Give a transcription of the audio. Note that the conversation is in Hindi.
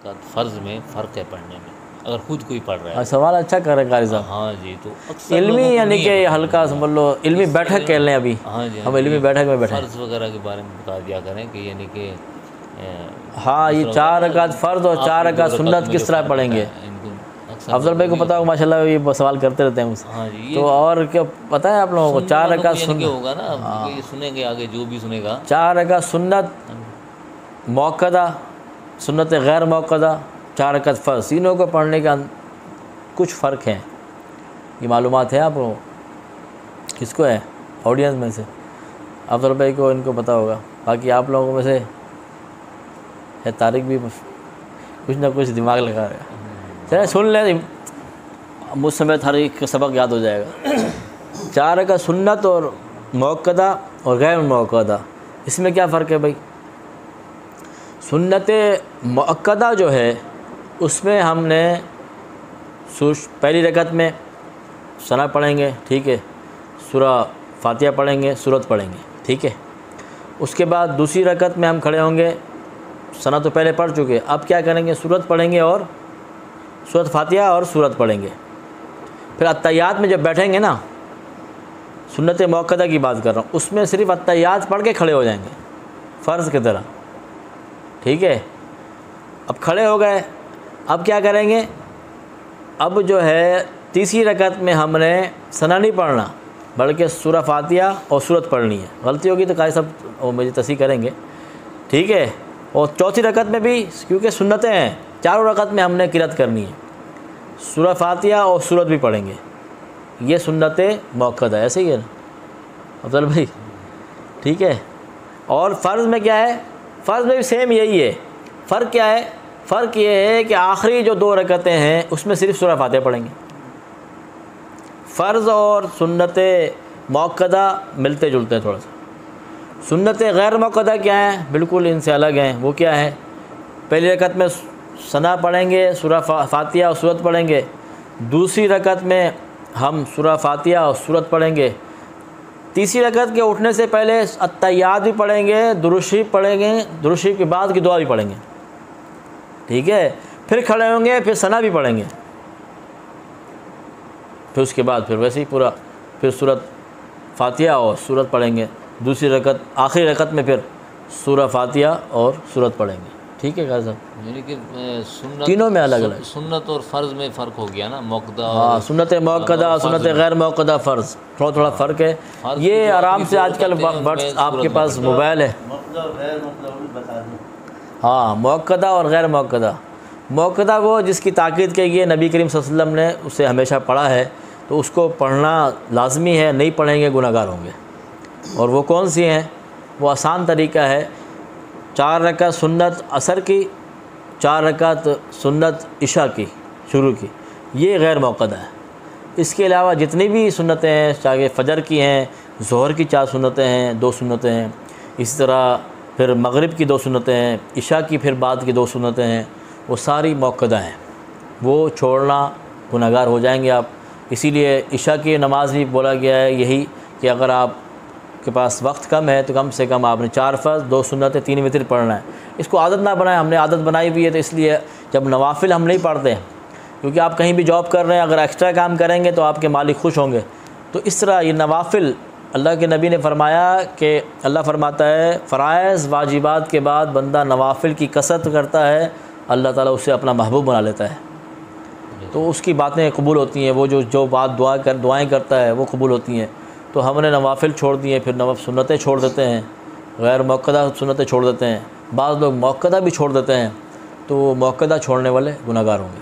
का फ़र्ज़ में फ़र्क है पढ़ने में, अगर खुद कोई पढ़ रहा है। सवाल अच्छा कर रहे हैं कारी साहब। हाँ जी, तो अक्सर इल्मी लोगों को यानी नहीं कि है पता हल्का समझ लो, इल्मी बैठक कह लें अभी। हाँ जी, हम इल्मी बैठक में बैठे हैं। फ़र्ज़ वगैरह के बारे में बता दिया करें कि यानी कि हाँ, ये 4 रकात फ़र्ज़ और 4 रकात सुन्नत किस तरह पढ़ेंगे। अफजल भाई को पता होगा माशाल्लाह, ये सवाल करते रहते हैं मुझसे। हाँ जी, तो और क्या पता है आप लोगों को? 4 रकात सुन्नत होगा ना, ये सुनेंगे आगे जो भी सुनेगा। 4 रकात सुन्नत मौक़दा, सुन्नत गैर मौक़दा, 4 रकात फ़र्ज़, तीनों को पढ़ने का कुछ फ़र्क है। ये मालूमात है आप लोगों को? किसको है ऑडियंस में से? अफजल भाई को, इनको पता होगा। बाकी आप लोगों में से है तारिक भी कुछ ना कुछ दिमाग लगा रहा है। चलिए सुन लें, मुझ समय तारिक का सबक याद हो जाएगा। 4 का सुन्नत और मौक़दा और गैर मौक़दा, इसमें क्या फ़र्क है भाई? सुन्नत मौक़दा जो है उसमें हमने पहली रकत में सना पढ़ेंगे, ठीक है, सूरा फातिहा पढ़ेंगे, सूरत पढ़ेंगे, ठीक है। उसके बाद दूसरी रकत में हम खड़े होंगे, सना तो पहले पढ़ चुके, अब क्या करेंगे? सूरत पढ़ेंगे और सूरत फातिहा और सूरत पढ़ेंगे। फिर अत्तहियात में जब बैठेंगे ना, सुन्नत मौक़दा की बात कर रहा हूँ, उसमें सिर्फ अत्तहियात पढ़ के खड़े हो जाएंगे फ़र्ज़ की तरह, ठीक है। अब खड़े हो गए, अब क्या करेंगे? अब जो है तीसरी रकत में हमने सना नहीं पढ़ना, बल्कि सूरा फातिहा और सूरत पढ़नी है। गलती होगी तो कारी साहब वो मुझे तस्हीह करेंगे, ठीक है। और चौथी रकत में भी, क्योंकि सुन्नतें हैं, चारों रकत में हमने किरात करनी है, सूरा फातिहा और सूरत भी पढ़ेंगे। ये सुन्नत मौक़दा, ऐसे ही है ना अफजल भाई? ठीक है। और फ़र्ज़ में क्या है? फ़र्ज़ में भी सेम यही है। फ़र्क क्या है? फ़र्क ये है कि आखिरी जो 2 रकतें हैं उसमें सिर्फ सूरा फातिहा पढ़ेंगे। फ़र्ज़ और सुन्नत मौक़दा मिलते जुलते हैं थोड़ा सा। सुन्नत गैर मौक़दा क्या है? बिल्कुल इनसे अलग हैं। वो क्या है? पहली रकत में सना पढ़ेंगे, सूरा फातिहा और सूरत पढ़ेंगे। दूसरी रकत में हम सूरा फातिहा और सूरत पढ़ेंगे। तीसरी रकत के उठने से पहले अत्तहियात भी पढ़ेंगे, दुरूद शरीफ पढ़ेंगे, दुरूद शरीफ के बाद की दुआ भी पढ़ेंगे, ठीक है। फिर खड़े होंगे, फिर सना भी पढ़ेंगे, फिर उसके बाद फिर वैसे ही पूरा, फिर सूरत फातिहा और सूरत पढ़ेंगे। दूसरी रकत, आखिरी रकत में फिर सूरा फातिहा और सूरत पढ़ेंगे, ठीक है कारी साहब? यानी कि सुन्नत, तीनों में अलग अलग सुन्नत और फ़र्ज़ में फ़र्क हो गया ना, मौक़दा। हाँ, सुन्नत मौक़दा, सुन्नत गैर मौक़दा, फ़र्ज़ थोड़ा थोड़ा फ़र्क है। ये आराम से आजकल बट्स आपके पास मोबाइल है। हाँ, मौक़दा और गैर मौक़दा। मौक़दा वो जिसकी ताक़ीद के ये नबी करीम सल्लल्लाहु अलैहि वसल्लम ने उसे हमेशा पढ़ा है, तो उसको पढ़ना लाजमी है, नहीं पढ़ेंगे गुनाहगार होंगे। और वो कौन सी हैं? वो आसान तरीका है, 4 रकात सुन्नत असर की, 4 रकात सुन्नत इशा की शुरू की, ये गैर मौक़दा है। इसके अलावा जितनी भी सुन्नतें हैं, चाहे फ़जर की हैं, ज़ोहर की 4 सुन्नतें हैं, 2 सुन्नतें हैं, इसी तरह फिर मगरिब की 2 सुन्नतें हैं, इशा की फिर बाद की 2 सुन्नतें हैं, वो सारी मौक़दा हैं। वो छोड़ना गुनाहगार हो जाएंगे आप। इसीलिए इशा की नमाज़ भी बोला गया है यही कि अगर आप के पास वक्त कम है तो कम से कम आपने 4 फ़र्ज़, 2 सुन्नतें, 3 वितर पढ़ना है। इसको आदत ना बनाएं, हमने आदत बनाई हुई है, तो इसलिए जब नवाफिल हम नहीं पढ़ते, क्योंकि आप कहीं भी जॉब कर रहे हैं, अगर एक्स्ट्रा काम करेंगे तो आपके मालिक खुश होंगे। तो इस तरह ये नवाफिल, अल्लाह के नबी ने फरमाया कि अल्लाह फरमाता है फ़राइज़ वाजिबात के बाद बंदा नवाफिल की कसरत करता है, अल्लाह ताला उसे अपना महबूब बना लेता है, तो उसकी बातें कबूल होती हैं। वो जो बात दुआएँ करता है वो कबूल होती हैं। तो हमने नवाफिल छोड़ दिए, फिर सुन्नतें छोड़ देते हैं, गैर मौक़दा सुन्नतें छोड़ देते हैं, बाज़ लोग मौक़दा भी छोड़ देते हैं, तो मौक़दा छोड़ने वाले गुनाहगार होंगे।